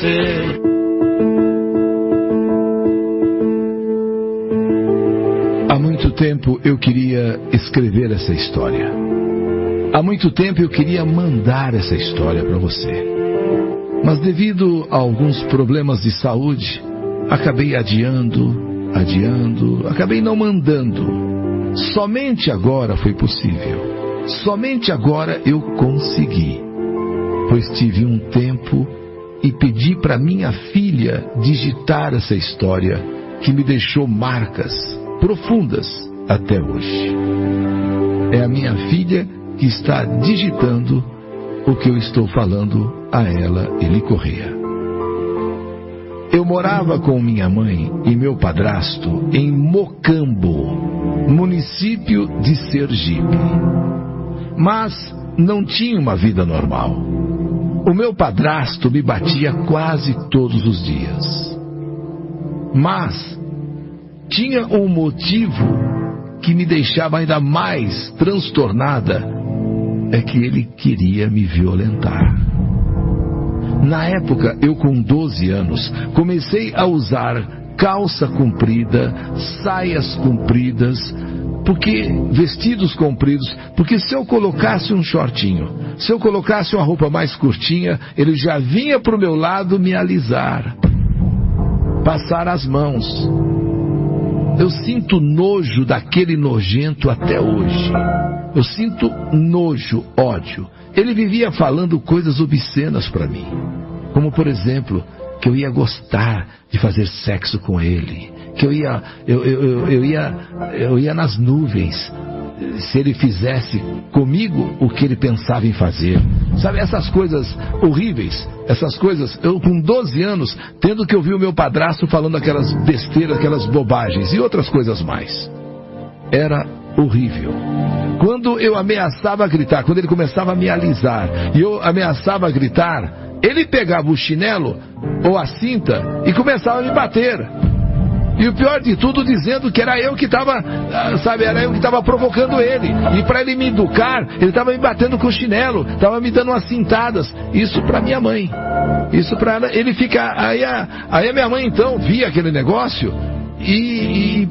você. Há muito tempo eu queria escrever essa história. Há muito tempo eu queria mandar essa história para você. Mas devido a alguns problemas de saúde, acabei adiando, acabei não mandando. Somente agora foi possível. Somente agora eu consegui. Pois tive um tempo e pedi para minha filha digitar essa história que me deixou marcas profundas até hoje. É a minha filha que está digitando o que eu estou falando a ela, Eli Correia. Eu morava com minha mãe e meu padrasto em Mocambo, município de Sergipe. Mas não tinha uma vida normal. O meu padrasto me batia quase todos os dias. Mas tinha um motivo que me deixava ainda mais transtornada, é que ele queria me violentar. Na época, eu com 12 anos, comecei a usar calça comprida, saias compridas, vestidos compridos, porque se eu colocasse um shortinho, se eu colocasse uma roupa mais curtinha, ele já vinha pro meu lado me alisar, passar as mãos. Eu sinto nojo daquele nojento até hoje. Eu sinto nojo, ódio. Ele vivia falando coisas obscenas para mim. Como, por exemplo, que eu ia gostar de fazer sexo com ele. Que eu ia nas nuvens se ele fizesse comigo o que ele pensava em fazer. Sabe, essas coisas horríveis, essas coisas, eu com 12 anos, tendo que ouvir o meu padrasto falando aquelas besteiras, aquelas bobagens e outras coisas mais. Era horrível. Quando eu ameaçava gritar, quando ele começava a me alisar, e eu ameaçava a gritar, ele pegava o chinelo ou a cinta e começava a me bater. E o pior de tudo, dizendo que era eu que estava, era eu que estava provocando ele. E para ele me educar, ele estava me batendo com o chinelo, estava me dando umas cintadas. Isso para minha mãe. Isso para ela. Ele fica. Aí a minha mãe então via aquele negócio e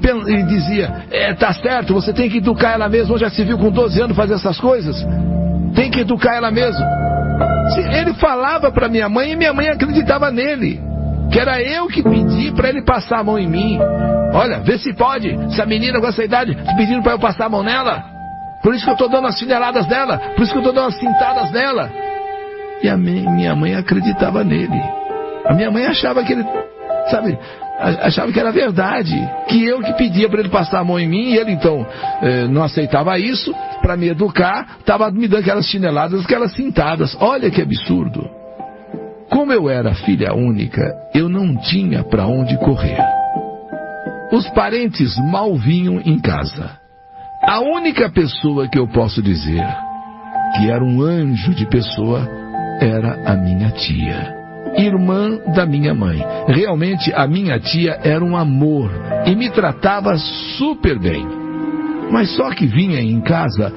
dizia: tá certo, você tem que educar ela mesmo. Já se viu com 12 anos fazer essas coisas? Tem que educar ela mesmo. Ele falava para minha mãe e minha mãe acreditava nele. Que era eu que pedi para ele passar a mão em mim. Olha, vê se pode. Essa menina com essa idade pedindo para eu passar a mão nela. Por isso que eu estou dando as chineladas nela. Por isso que eu estou dando as cintadas nela. E a minha mãe acreditava nele. A minha mãe achava que ele, achava que era verdade. Que eu que pedia para ele passar a mão em mim. E ele então não aceitava isso. Para me educar, estava me dando aquelas chineladas, aquelas cintadas. Olha que absurdo. Como eu era filha única, eu não tinha para onde correr. Os parentes mal vinham em casa. A única pessoa que eu posso dizer que era um anjo de pessoa era a minha tia, irmã da minha mãe. Realmente a minha tia era um amor e me tratava super bem. Mas só que vinha em casa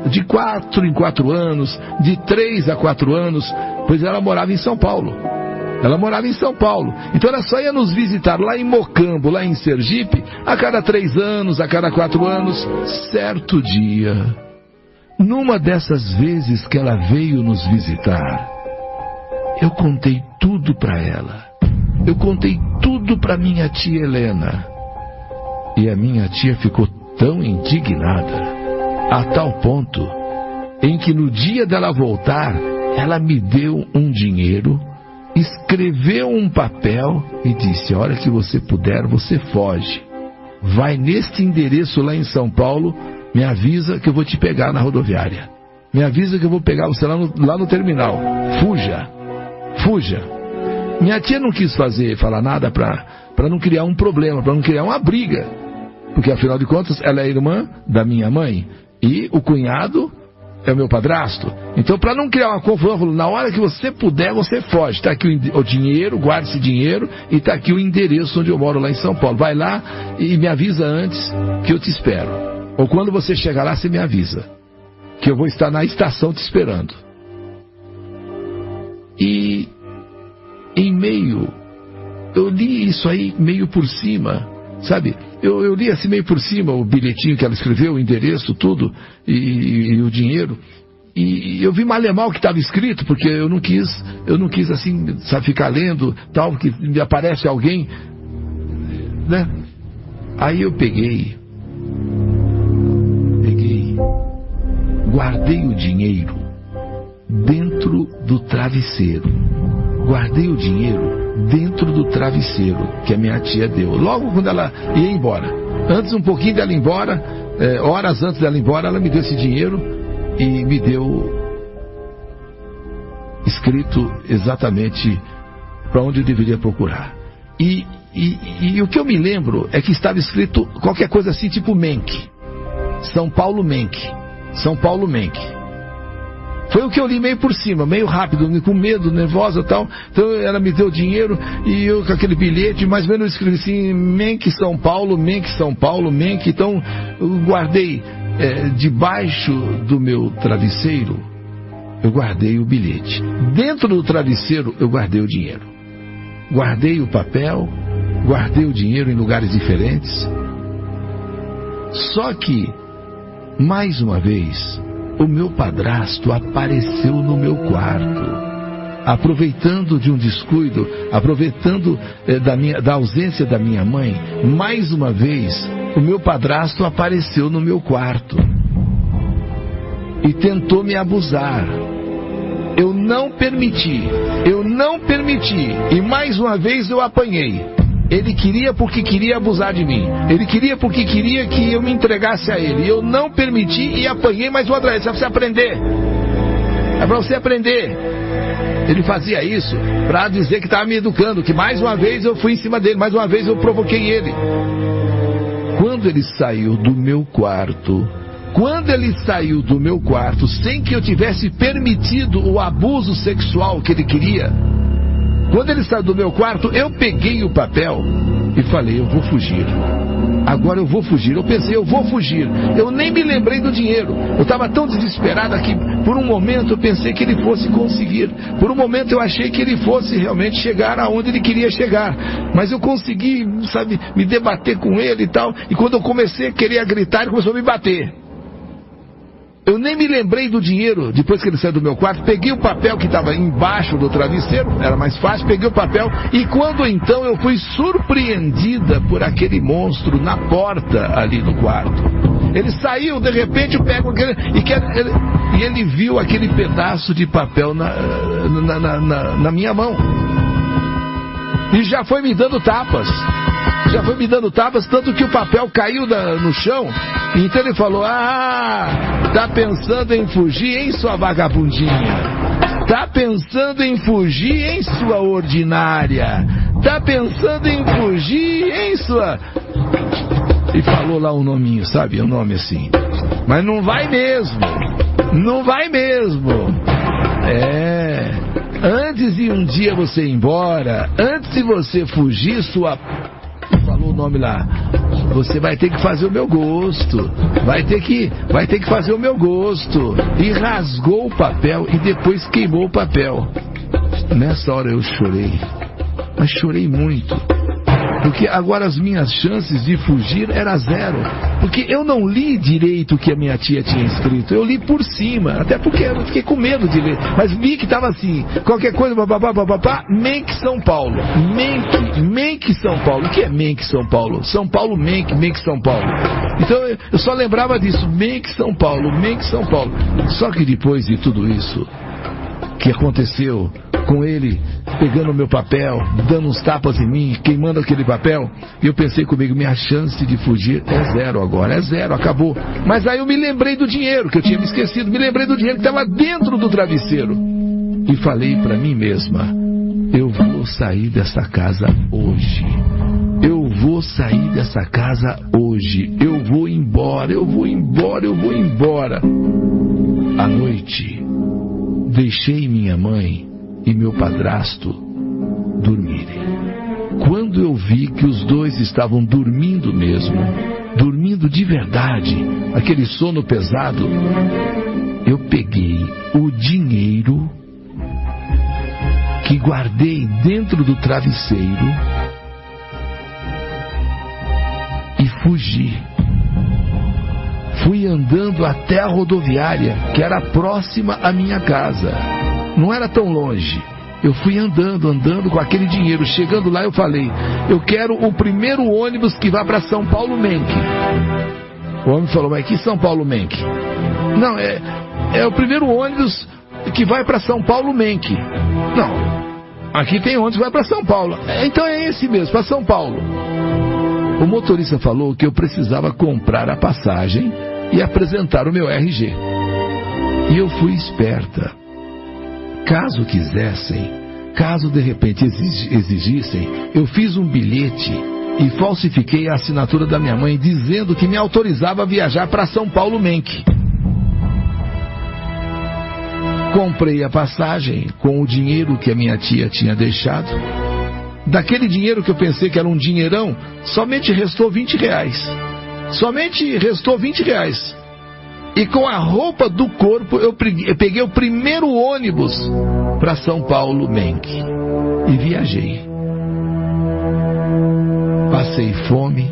de 4 em 4 anos, de 3 a 4 anos, pois ela morava em São Paulo. Então ela só ia nos visitar lá em Mocambo, lá em Sergipe, a cada 3 anos, a cada 4 anos. Certo dia, numa dessas vezes que ela veio nos visitar, eu contei tudo para ela. Eu contei tudo para minha tia Helena. E a minha tia ficou tão indignada, a tal ponto em que no dia dela voltar, ela me deu um dinheiro, escreveu um papel e disse: a hora que você puder, você foge. Vai neste endereço lá em São Paulo, me avisa que eu vou te pegar na rodoviária. Me avisa que eu vou pegar você lá no terminal. Fuja. Minha tia não quis falar nada para não criar um problema, para não criar uma briga. Porque, afinal de contas, ela é irmã da minha mãe e o cunhado é o meu padrasto. Então, para não criar uma confusão, na hora que você puder, você foge. Está aqui o dinheiro, guarde esse dinheiro e está aqui o endereço onde eu moro, lá em São Paulo. Vai lá e me avisa antes que eu te espero. Ou quando você chegar lá, você me avisa que eu vou estar na estação te esperando. E isso aí meio por cima, sabe? Eu li assim meio por cima o bilhetinho que ela escreveu, o endereço, tudo, e o dinheiro. E eu vi mal o que estava escrito, porque eu não quis assim, sabe, ficar lendo, tal, que me aparece alguém, né? Aí eu peguei, guardei o dinheiro dentro do travesseiro. Guardei o dinheiro dentro do travesseiro que a minha tia deu. Logo quando ela ia embora, antes um pouquinho dela ir embora, horas antes dela ir embora, ela me deu esse dinheiro e me deu escrito exatamente para onde eu deveria procurar. E o que eu me lembro é que estava escrito qualquer coisa assim, tipo Menck. São Paulo Menck. São Paulo Menck. Foi o que eu li meio por cima, meio rápido, com medo, nervosa e tal. Então ela me deu dinheiro e eu com aquele bilhete, mais ou menos eu escrevi assim, Menck São Paulo, Menck São Paulo, Menck. Então eu guardei debaixo do meu travesseiro, eu guardei o bilhete. Dentro do travesseiro eu guardei o dinheiro. Guardei o papel, guardei o dinheiro em lugares diferentes. Só que, mais uma vez, o meu padrasto apareceu no meu quarto, aproveitando de um descuido, aproveitando da ausência da minha mãe. Mais uma vez, o meu padrasto apareceu no meu quarto e tentou me abusar. Eu não permiti, e mais uma vez eu apanhei. Ele queria porque queria abusar de mim. Ele queria porque queria que eu me entregasse a ele. E eu não permiti e apanhei mais uma vez. É pra você aprender. É pra você aprender. Ele fazia isso pra dizer que estava me educando, que mais uma vez eu fui em cima dele, mais uma vez eu provoquei ele. Quando ele saiu do meu quarto, sem que eu tivesse permitido o abuso sexual que ele queria, quando ele saiu do meu quarto, eu peguei o papel e falei, eu vou fugir. Agora eu vou fugir. Eu pensei, eu vou fugir. Eu nem me lembrei do dinheiro. Eu estava tão desesperada que por um momento eu pensei que ele fosse conseguir. Por um momento eu achei que ele fosse realmente chegar aonde ele queria chegar. Mas eu consegui, sabe, me debater com ele e tal. E quando eu comecei a querer gritar, ele começou a me bater. Eu nem me lembrei do dinheiro. Depois que ele saiu do meu quarto, peguei o papel que estava embaixo do travesseiro, era mais fácil, peguei o papel, e quando então eu fui surpreendida por aquele monstro na porta ali do quarto. Ele saiu, de repente eu pego aquele, e ele viu aquele pedaço de papel na minha mão. E já foi me dando tapas. Tanto que o papel caiu no chão. Então ele falou, tá pensando em fugir, hein, sua vagabundinha? Tá pensando em fugir, hein, sua ordinária? Tá pensando em fugir, hein, sua... E falou lá um nominho, sabe? Um nome assim. Mas não vai mesmo. Antes de um dia você ir embora, antes de você fugir, sua... Falou o nome lá. Você vai ter que fazer o meu gosto. Vai ter que fazer o meu gosto. E rasgou o papel e depois queimou o papel. Nessa hora eu chorei. Mas chorei muito. Porque agora as minhas chances de fugir era zero. Porque eu não li direito o que a minha tia tinha escrito. Eu li por cima. Até porque eu fiquei com medo de ler. Mas vi que estava assim. Qualquer coisa, Menck São Paulo. Menck São Paulo. O que é Menck São Paulo? São Paulo Menck São Paulo. Então eu só lembrava disso. Menck São Paulo. Só que depois de tudo isso que aconteceu com ele pegando o meu papel, dando uns tapas em mim, queimando aquele papel, e eu pensei comigo, minha chance de fugir é zero agora, acabou. Mas aí eu me lembrei do dinheiro, que eu tinha me esquecido, me lembrei do dinheiro que estava dentro do travesseiro, e falei para mim mesma, eu vou sair dessa casa hoje. Eu vou embora. À noite, deixei minha mãe e meu padrasto dormirem. Quando eu vi que os dois estavam dormindo mesmo, dormindo de verdade, aquele sono pesado, eu peguei o dinheiro que guardei dentro do travesseiro fugi. Fui andando até a rodoviária, que era próxima à minha casa. Não era tão longe. Eu fui andando com aquele dinheiro. Chegando lá eu falei, eu quero o primeiro ônibus que vá para São Paulo Menck. O homem falou, mas que São Paulo Menck? Não, é o primeiro ônibus que vai para São Paulo Menck. Não, aqui tem ônibus que vai para São Paulo. Então é esse mesmo, para São Paulo. O motorista falou que eu precisava comprar a passagem e apresentar o meu RG. E eu fui esperta. Caso quisessem, caso de repente exigissem, eu fiz um bilhete e falsifiquei a assinatura da minha mãe dizendo que me autorizava a viajar para São Paulo Menck. Comprei a passagem com o dinheiro que a minha tia tinha deixado. Daquele dinheiro que eu pensei que era um dinheirão, somente restou R$20. Somente restou R$20. E com a roupa do corpo, eu peguei o primeiro ônibus para São Paulo Menck. E viajei. Passei fome.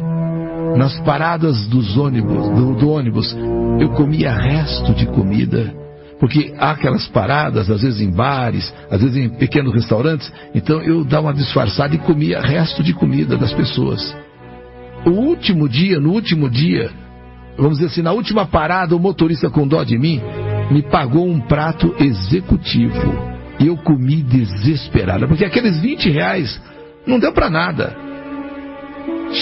Nas paradas dos ônibus, do ônibus, eu comia resto de comida. Porque há aquelas paradas, às vezes em bares, às vezes em pequenos restaurantes. Então eu dava uma disfarçada e comia resto de comida das pessoas. No último dia, vamos dizer assim, na última parada, o motorista, com dó de mim, me pagou um prato executivo. E eu comi desesperada, porque aqueles R$20 não deu para nada.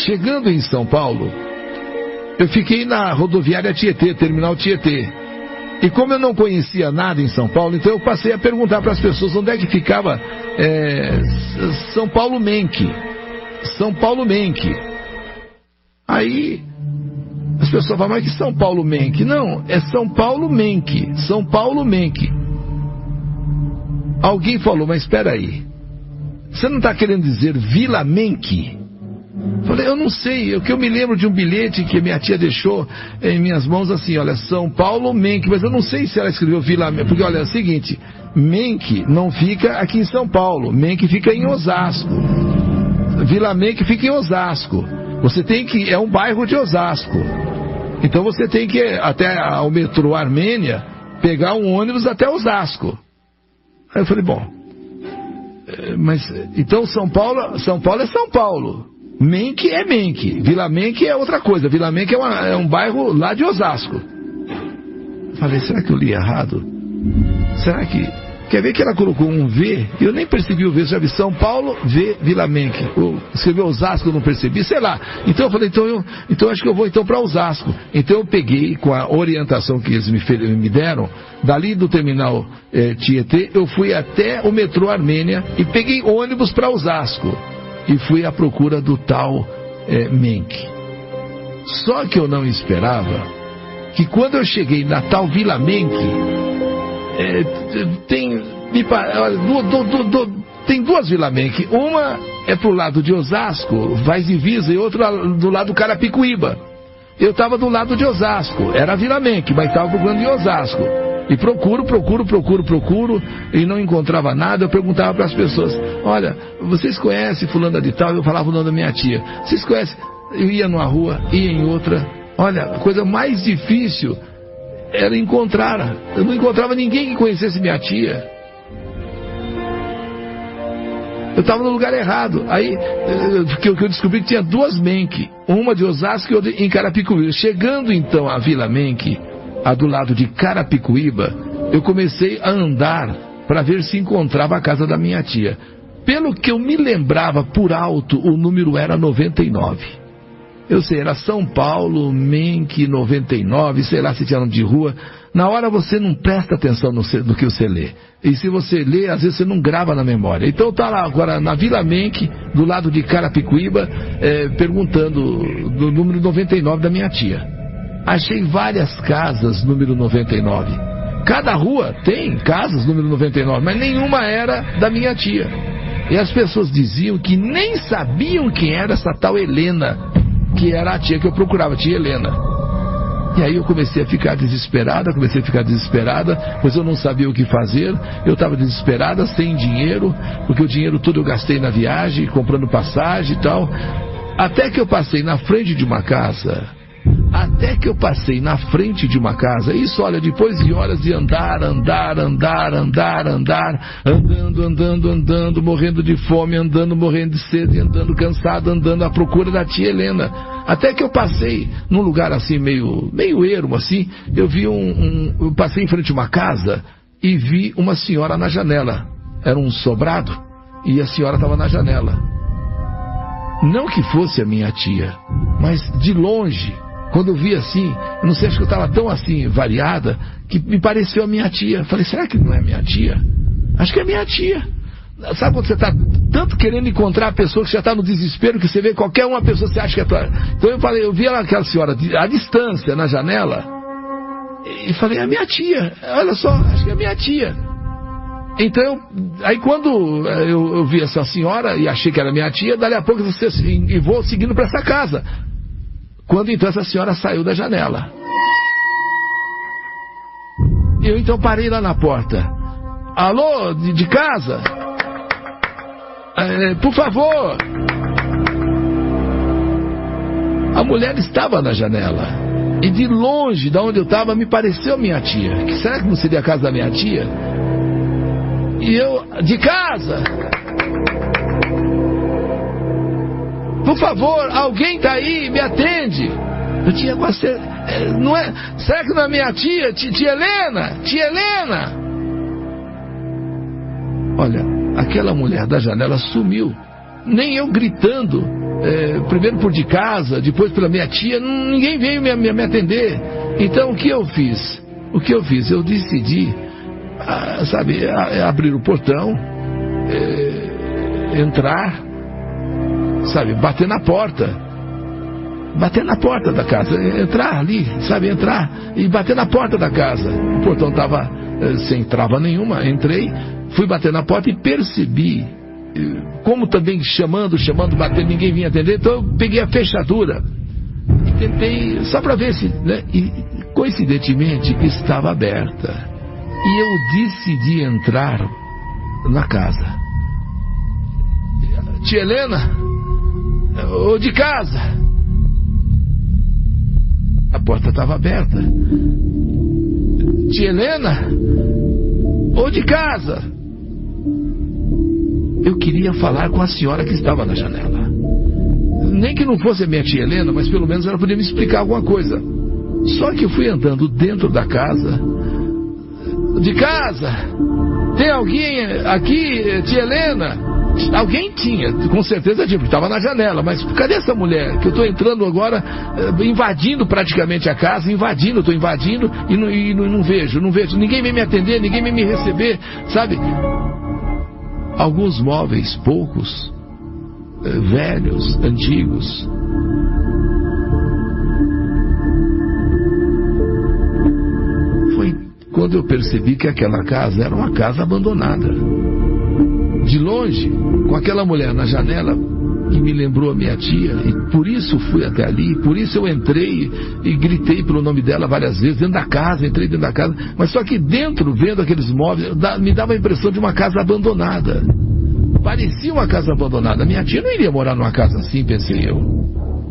Chegando em São Paulo, eu fiquei na rodoviária Tietê, terminal Tietê. E como eu não conhecia nada em São Paulo, então eu passei a perguntar para as pessoas onde é que ficava São Paulo Menck. São Paulo Menck. Aí as pessoas falam, mas que São Paulo Menck? Não, é São Paulo Menck. São Paulo Menck. Alguém falou, mas espera aí, você não está querendo dizer Vila Menck? Falei, eu não sei, o que eu me lembro de um bilhete que minha tia deixou em minhas mãos assim, olha, São Paulo Menck, mas eu não sei se ela escreveu Vila Menck, porque olha, é o seguinte, Menck não fica aqui em São Paulo, Menck fica em Osasco, Vila Menck fica em Osasco, você tem que, é um bairro de Osasco, então você tem que ir até ao metrô Armênia, pegar um ônibus até Osasco. Aí eu falei, bom, mas então São Paulo é São Paulo. Menck é Menck, Vila Menck é outra coisa, Vila Menck é um bairro lá de Osasco. Falei, será que eu li errado? Será que... Quer ver que ela colocou um V? Eu nem percebi o V, já vi São Paulo, V, Vila Menck. Escreveu Osasco, eu não percebi, sei lá. Então eu falei, então acho que eu vou então para Osasco. Então eu peguei, com a orientação que eles me deram, dali do terminal Tietê, eu fui até o metrô Armênia e peguei ônibus para Osasco. E fui à procura do tal Menck. Só que eu não esperava que quando eu cheguei na tal Vila Menck, tem duas Vila Menck. Uma é pro lado de Osasco, Vaz Divisa, e outra do lado do Carapicuíba. Eu estava do lado de Osasco, era a Vila Menck, mas estava procurando em Osasco. E procuro, e não encontrava nada. Eu perguntava para as pessoas, olha, vocês conhecem fulana de tal? Eu falava o nome da minha tia. Vocês conhecem? Eu ia numa rua, ia em outra. Olha, a coisa mais difícil era encontrar. Eu não encontrava ninguém que conhecesse minha tia. Eu estava no lugar errado. Aí eu descobri que tinha duas Menck, uma de Osasco e outra em Carapicuíba. Chegando então à Vila Menck, a do lado de Carapicuíba, eu comecei a andar para ver se encontrava a casa da minha tia. Pelo que eu me lembrava por alto, o número era 99. Eu sei, era São Paulo, Menck 99, sei lá se tinha nome de rua. Na hora você não presta atenção no que você lê. E se você lê, às vezes você não grava na memória. Então tá lá agora na Vila Menck, do lado de Carapicuíba, perguntando do número 99 da minha tia. Achei várias casas número 99. Cada rua tem casas número 99, mas nenhuma era da minha tia. E as pessoas diziam que nem sabiam quem era essa tal Helena, que era a tia que eu procurava, tia Helena. E aí eu comecei a ficar desesperada, pois eu não sabia o que fazer. Eu estava desesperada, sem dinheiro, porque o dinheiro todo eu gastei na viagem, comprando passagem e tal. Até que eu passei na frente de uma casa. Isso, olha, depois de horas de andar, andando, morrendo de fome, andando, morrendo de sede, andando cansado, andando à procura da tia Helena. Até que eu passei num lugar assim, meio ermo assim, eu passei em frente a uma casa e vi uma senhora na janela. Era um sobrado e a senhora estava na janela. Não que fosse a minha tia, mas de longe, quando eu vi assim, eu não sei, acho que eu estava tão assim, variada, que me pareceu a minha tia. Falei, será que não é minha tia? Acho que é minha tia. Sabe quando você está tanto querendo encontrar a pessoa que já está no desespero, que você vê qualquer uma pessoa, você acha que é tua. Então eu vi aquela senhora à distância, na janela, e falei, é minha tia, olha só, acho que é minha tia. Então, aí quando eu vi essa senhora e achei que era minha tia, dali a pouco eu vou seguindo para essa casa. Quando então essa senhora saiu da janela. Eu então parei lá na porta. Alô, de casa? Por favor. A mulher estava na janela. E de longe, da onde eu estava, me pareceu minha tia. Será que não seria a casa da minha tia? E eu, de casa? Por favor, alguém está aí, me atende. Eu tinha quase... Não é... Será que não é minha tia? Tia Helena? Tia Helena? Olha, aquela mulher da janela sumiu. Nem eu gritando, primeiro por de casa, depois pela minha tia, ninguém veio me atender. Então o que eu fiz? Eu decidi, abrir o portão, entrar, bater na porta da casa, entrar ali, entrar e bater na porta da casa. O portão estava sem trava nenhuma, entrei, fui bater na porta e percebi, como também chamando, batendo, ninguém vinha atender, então eu peguei a fechadura e tentei, só para ver se, né, e coincidentemente estava aberta. E eu decidi entrar na casa. Tia Helena? Ô, de casa? A porta estava aberta. Tia Helena? Ô, de casa? Eu queria falar com a senhora que estava na janela. Nem que não fosse a minha tia Helena, mas pelo menos ela podia me explicar alguma coisa. Só que eu fui andando dentro da casa. De casa? Tem alguém aqui, tia Helena? Alguém tinha, com certeza tinha, porque estava na janela. Mas cadê essa mulher? Que eu estou entrando agora, invadindo praticamente a casa, eu estou invadindo e não vejo. Ninguém vem me atender, ninguém vem me receber, sabe? Alguns móveis, poucos, velhos, antigos. Foi quando eu percebi que aquela casa era uma casa abandonada. De longe, com aquela mulher na janela que me lembrou a minha tia, e por isso fui até ali, por isso eu entrei e gritei pelo nome dela várias vezes, entrei dentro da casa, mas só que dentro, vendo aqueles móveis, me dava a impressão de uma casa abandonada. Parecia uma casa abandonada. Minha tia não iria morar numa casa assim, pensei eu.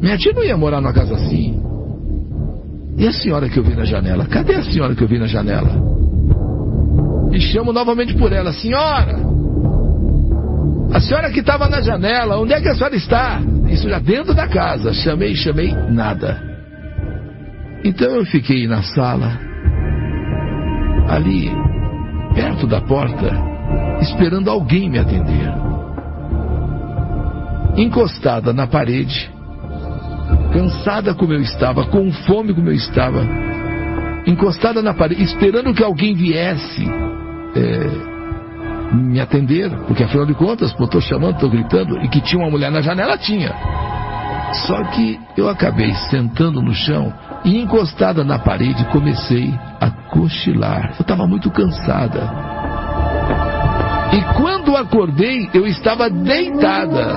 Minha tia não ia morar numa casa assim. E a senhora que eu vi na janela? Cadê a senhora que eu vi na janela? E chamo novamente por ela. Senhora! A senhora que estava na janela, onde é que a senhora está? Isso já dentro da casa. Chamei, nada. Então eu fiquei na sala, ali, perto da porta, esperando alguém me atender. Encostada na parede, cansada como eu estava, com fome como eu estava, encostada na parede, esperando que alguém viesse me atender, porque afinal de contas, estou chamando, estou gritando, e que tinha uma mulher na janela, tinha. Só que eu acabei sentando no chão e encostada na parede comecei a cochilar. Eu estava muito cansada. E quando acordei, eu estava deitada.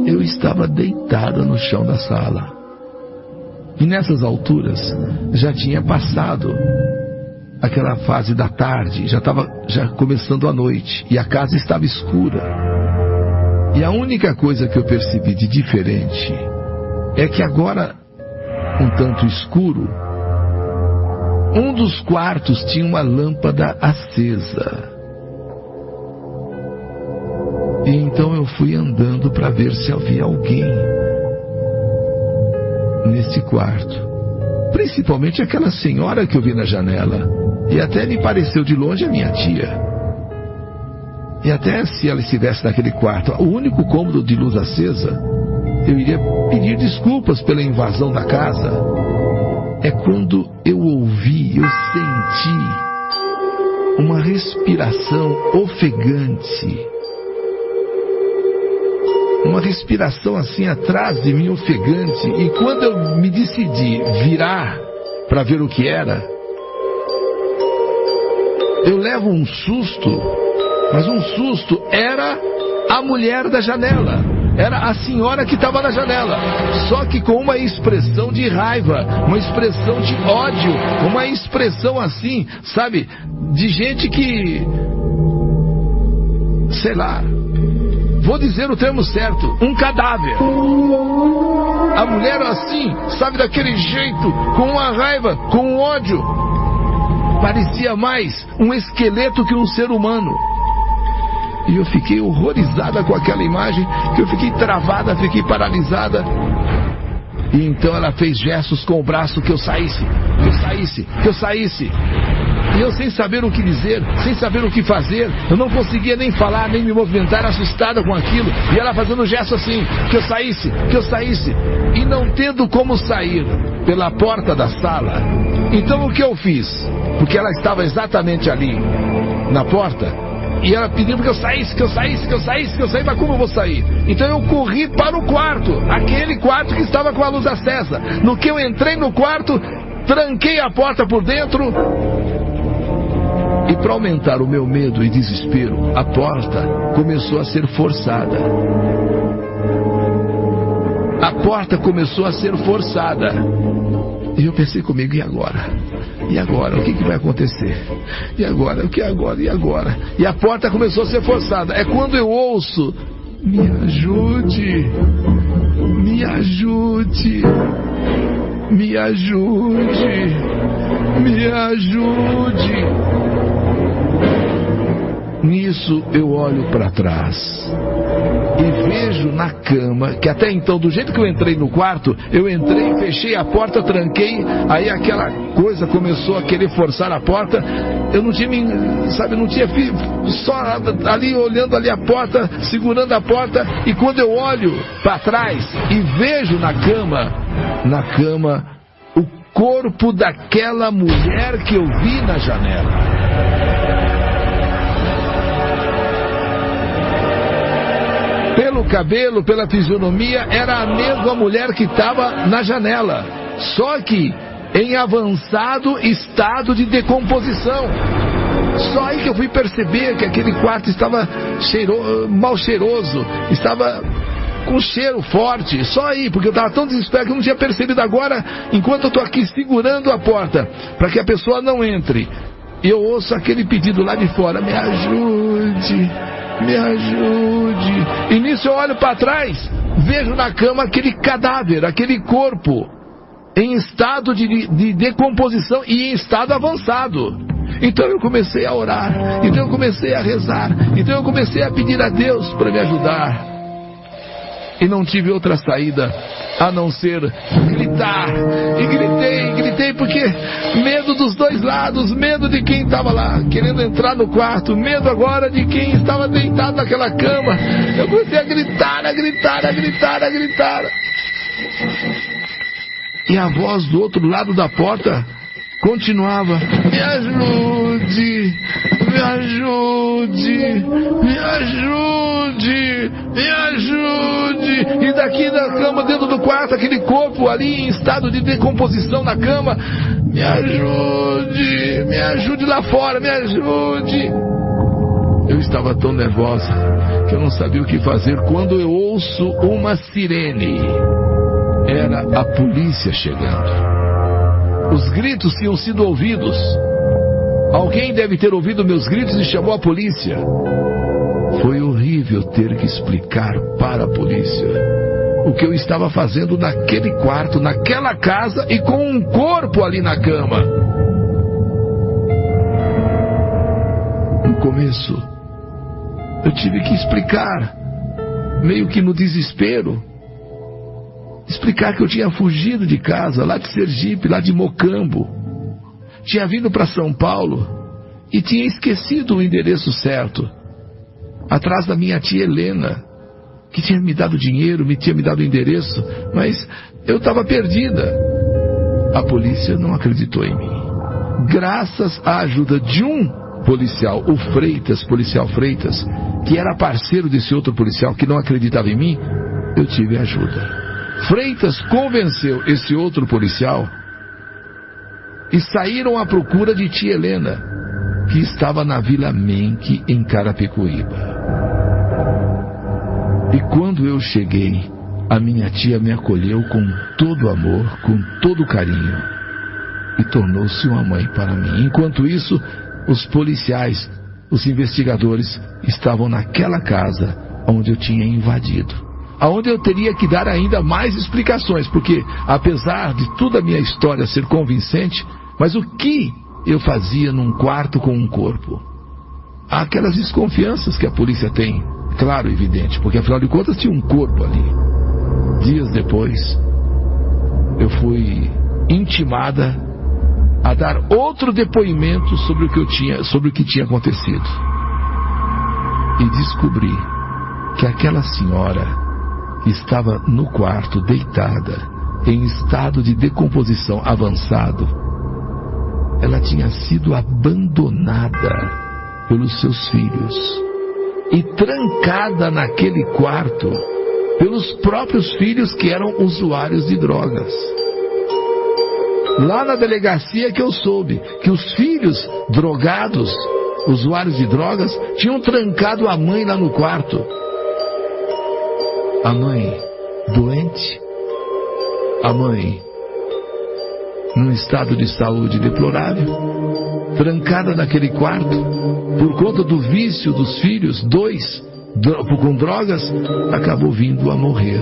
Eu estava deitada no chão da sala. E nessas alturas já tinha passado aquela fase da tarde, já estava começando a noite, e a casa estava escura. E a única coisa que eu percebi de diferente é que agora, um tanto escuro, um dos quartos tinha uma lâmpada acesa. E então eu fui andando para ver se havia alguém nesse quarto. Principalmente aquela senhora que eu vi na janela. E até me pareceu de longe a minha tia. E até se ela estivesse naquele quarto, o único cômodo de luz acesa, eu iria pedir desculpas pela invasão da casa. É quando eu ouvi, eu senti uma respiração ofegante. Uma respiração assim atrás de mim, ofegante. E quando eu me decidi virar para ver o que era, eu levo um susto, mas um susto. Era a mulher da janela. Era a senhora que estava na janela, só que com uma expressão de raiva, uma expressão de ódio, uma expressão assim, sabe, de gente que, sei lá, vou dizer o termo certo, um cadáver. A mulher assim, sabe, daquele jeito, com uma raiva, com um ódio, parecia mais um esqueleto que um ser humano. E eu fiquei horrorizada com aquela imagem, que eu fiquei travada, fiquei paralisada. E então ela fez gestos com o braço que eu saísse, que eu saísse, que eu saísse. E eu sem saber o que dizer, sem saber o que fazer, eu não conseguia nem falar, nem me movimentar, assustada com aquilo. E ela fazendo gesto assim, que eu saísse, que eu saísse. E não tendo como sair pela porta da sala. Então o que eu fiz? Porque ela estava exatamente ali, na porta. E ela pediu que eu saísse, que eu saísse, que eu saísse, que eu saísse, mas como eu vou sair? Então eu corri para o quarto, aquele quarto que estava com a luz acesa. No que eu entrei no quarto, tranquei a porta por dentro. E para aumentar o meu medo e desespero, a porta começou a ser forçada. A porta começou a ser forçada. E eu pensei comigo, e agora? E agora? O que vai acontecer? E agora? O que agora? E agora? E a porta começou a ser forçada. É quando eu ouço: me ajude, me ajude, me ajude, me ajude. Nisso eu olho para trás e vejo na cama, que até então, do jeito que eu entrei no quarto, eu entrei, fechei a porta, tranquei, aí aquela coisa começou a querer forçar a porta. Eu não tinha, sabe, não tinha, só ali olhando ali a porta, segurando a porta. E quando eu olho para trás e vejo na cama o corpo daquela mulher que eu vi na janela. Pelo cabelo, pela fisionomia, era a mesma mulher que estava na janela, só que em avançado estado de decomposição. Só aí que eu fui perceber que aquele quarto estava mal cheiroso, estava com cheiro forte. Só aí, porque eu estava tão desesperado que eu não tinha percebido. Agora, enquanto eu estou aqui segurando a porta para que a pessoa não entre, eu ouço aquele pedido lá de fora: me ajude, me ajude. E nisso eu olho para trás, vejo na cama aquele cadáver, aquele corpo em estado de decomposição e em estado avançado. Então eu comecei a orar, então eu comecei a rezar, então eu comecei a pedir a Deus para me ajudar. E não tive outra saída a não ser gritar. E gritei porque medo dos dois lados, medo de quem estava lá querendo entrar no quarto, medo agora de quem estava deitado naquela cama. Eu comecei a gritar, a gritar, a gritar, a gritar. E a voz do outro lado da porta continuava: me ajude, me ajude, me ajude, me ajude. E daqui da cama, dentro do quarto, aquele corpo ali em estado de decomposição na cama: me ajude lá fora, me ajude. Eu estava tão nervosa que eu não sabia o que fazer quando eu ouço uma sirene. Era a polícia chegando. Os gritos tinham sido ouvidos. Alguém deve ter ouvido meus gritos e chamou a polícia. Foi horrível ter que explicar para a polícia o que eu estava fazendo naquele quarto, naquela casa e com um corpo ali na cama. No começo, eu tive que explicar, meio que no desespero, explicar que eu tinha fugido de casa, lá de Sergipe, lá de Mocambo. Tinha vindo para São Paulo e tinha esquecido o endereço certo, atrás da minha tia Helena, que tinha me dado dinheiro, tinha me dado o endereço, mas eu estava perdida. A polícia não acreditou em mim. Graças à ajuda de um policial, o Freitas, policial Freitas, que era parceiro desse outro policial que não acreditava em mim, eu tive ajuda. Freitas convenceu esse outro policial e saíram à procura de tia Helena, que estava na Vila Menck, em Carapicuíba. E quando eu cheguei, a minha tia me acolheu com todo amor, com todo carinho, e tornou-se uma mãe para mim. Enquanto isso, os policiais, os investigadores, estavam naquela casa onde eu tinha invadido, aonde eu teria que dar ainda mais explicações, porque apesar de toda a minha história ser convincente, mas o que eu fazia num quarto com um corpo? Há aquelas desconfianças que a polícia tem, claro, evidente, porque afinal de contas tinha um corpo ali. Dias depois, eu fui intimada a dar outro depoimento sobre o que tinha acontecido. E descobri que aquela senhora estava no quarto, deitada, em estado de decomposição avançado. Ela tinha sido abandonada pelos seus filhos e trancada naquele quarto pelos próprios filhos, que eram usuários de drogas. Lá na delegacia que eu soube que os filhos drogados, usuários de drogas, tinham trancado a mãe lá no quarto. A mãe doente, a mãe num estado de saúde deplorável, trancada naquele quarto, por conta do vício dos filhos, com drogas, acabou vindo a morrer.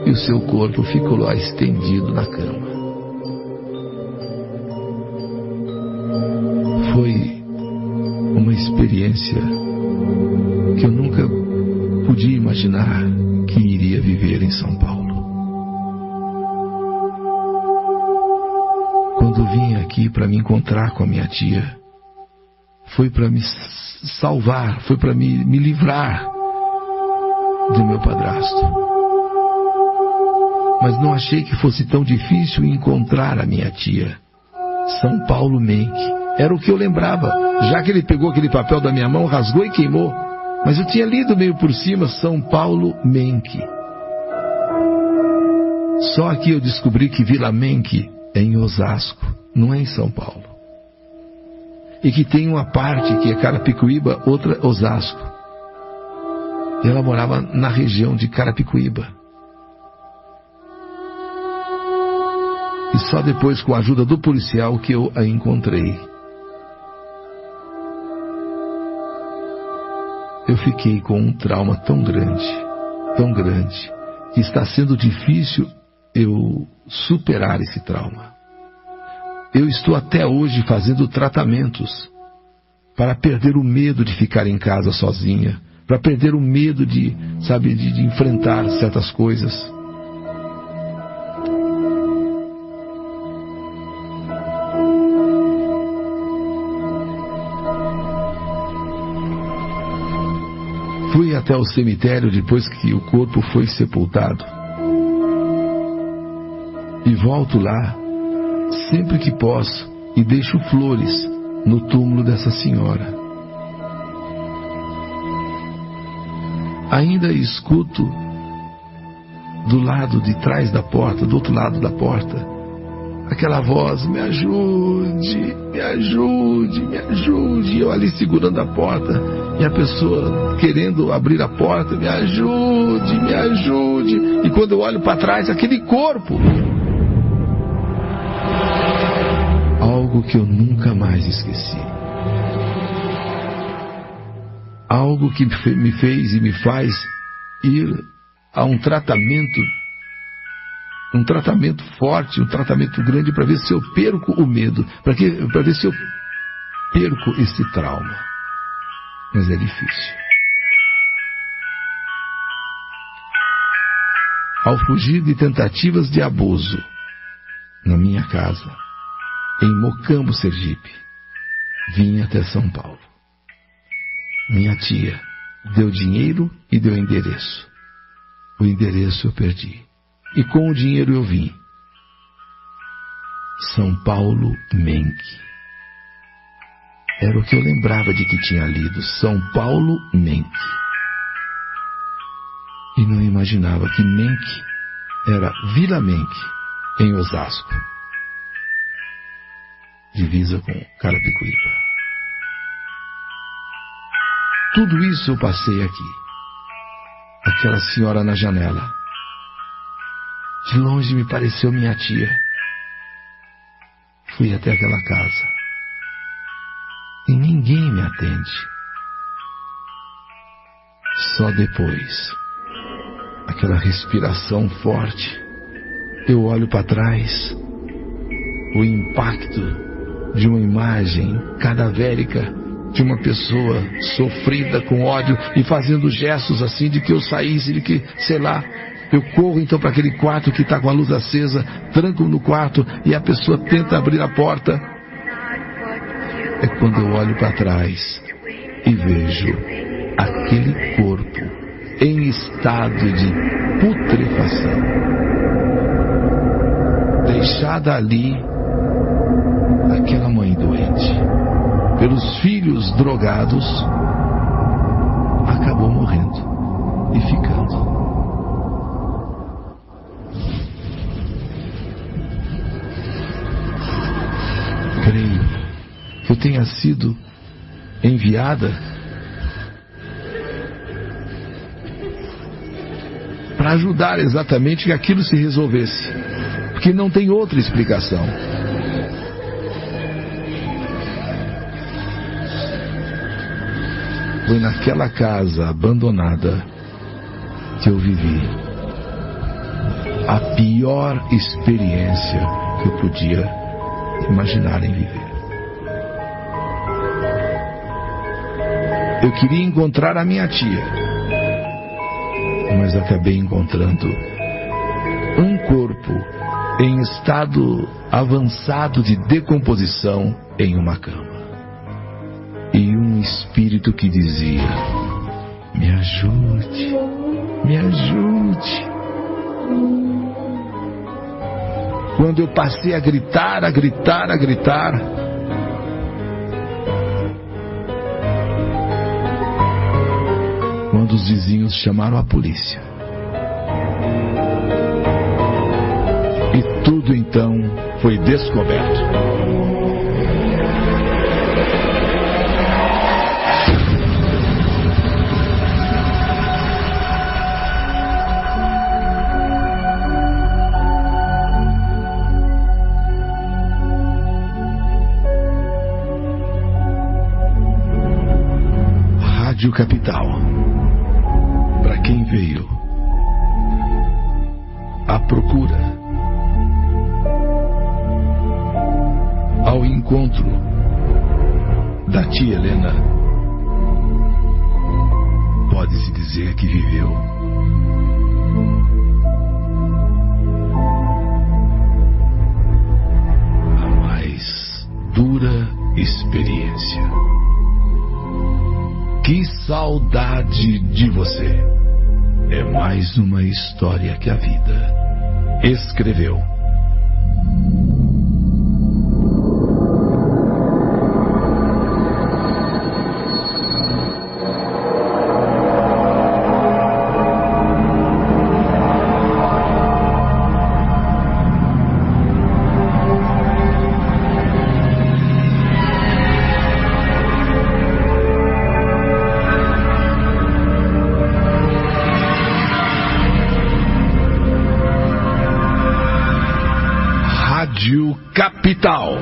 E o seu corpo ficou lá estendido na cama. Foi uma experiência que eu nunca podia imaginar que iria viver em São Paulo. Quando vim aqui para me encontrar com a minha tia, foi para me salvar, foi para me livrar do meu padrasto. Mas não achei que fosse tão difícil encontrar a minha tia. São Paulo Menck. Era o que eu lembrava, já que ele pegou aquele papel da minha mão, rasgou e queimou. Mas eu tinha lido meio por cima São Paulo Menck. Só aqui eu descobri que Vila Menck é em Osasco, não é em São Paulo. E que tem uma parte que é Carapicuíba, outra Osasco. E ela morava na região de Carapicuíba. E só depois, com a ajuda do policial, que eu a encontrei. Eu fiquei com um trauma tão grande, que está sendo difícil eu superar esse trauma. Eu estou até hoje fazendo tratamentos para perder o medo de ficar em casa sozinha, para perder o medo de enfrentar certas coisas. Fui até o cemitério depois que o corpo foi sepultado. E volto lá sempre que posso e deixo flores no túmulo dessa senhora. Ainda escuto do lado de trás da porta, do outro lado da porta, aquela voz: me ajude, me ajude, me ajude. Eu ali segurando a porta e a pessoa querendo abrir a porta: me ajude, me ajude. E quando eu olho para trás, aquele corpo. Algo que eu nunca mais esqueci. algo que me fez e me faz ir a um tratamento forte, um tratamento grande, para ver se eu perco o medo, para ver se eu perco esse trauma. Mas é difícil. Ao fugir de tentativas de abuso na minha casa, em Mocambo, Sergipe, vim até São Paulo. Minha tia deu dinheiro e deu endereço. O endereço eu perdi. E com o dinheiro eu vim. São Paulo Menck. Era o que eu lembrava de que tinha lido. São Paulo Menck. E não imaginava que Menck era Vila Menck, em Osasco, divisa com Carapicuíba. Tudo isso eu passei aqui. Aquela senhora na janela. De longe me pareceu minha tia. Fui até aquela casa. E ninguém me atende. Só depois, aquela respiração forte, eu olho para trás, o impacto de uma imagem cadavérica de uma pessoa sofrida com ódio e fazendo gestos assim de que eu saísse, de que, sei lá, eu corro então para aquele quarto que está com a luz acesa, tranco no quarto e a pessoa tenta abrir a porta. É quando eu olho para trás e vejo aquele corpo em estado de putrefação, deixada ali, aquela mãe doente, pelos filhos drogados, acabou morrendo e ficando. Creio que eu tenha sido enviada para ajudar exatamente que aquilo se resolvesse, porque não tem outra explicação. Foi naquela casa abandonada que eu vivi a pior experiência que eu podia imaginar em viver. Eu queria encontrar a minha tia, mas acabei encontrando um corpo em estado avançado de decomposição em uma cama. E um espírito que dizia: me ajude, me ajude. Quando eu passei a gritar, quando os vizinhos chamaram a polícia. E tudo então foi descoberto. Rádio Capital. Para quem veio à procura, ao encontro da tia Helena, pode-se dizer que viveu a mais dura experiência. Que saudade de você! É mais uma história que a vida escreveu. Rádio Capital.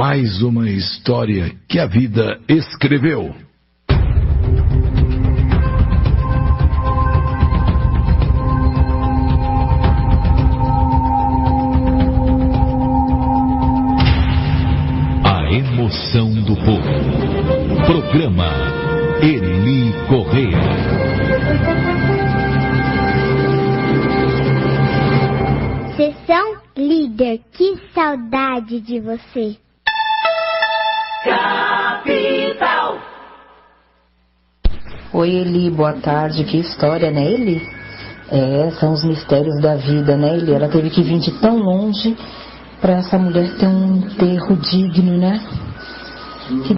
mais uma história que a vida escreveu. A emoção do povo. Programa Eli Correia. Sessão Líder, que saudade de você. Capital. Oi, Eli, boa tarde. Que história, né, Eli? São os mistérios da vida, né, Eli? Ela teve que vir de tão longe para essa mulher ter um enterro digno, né? Que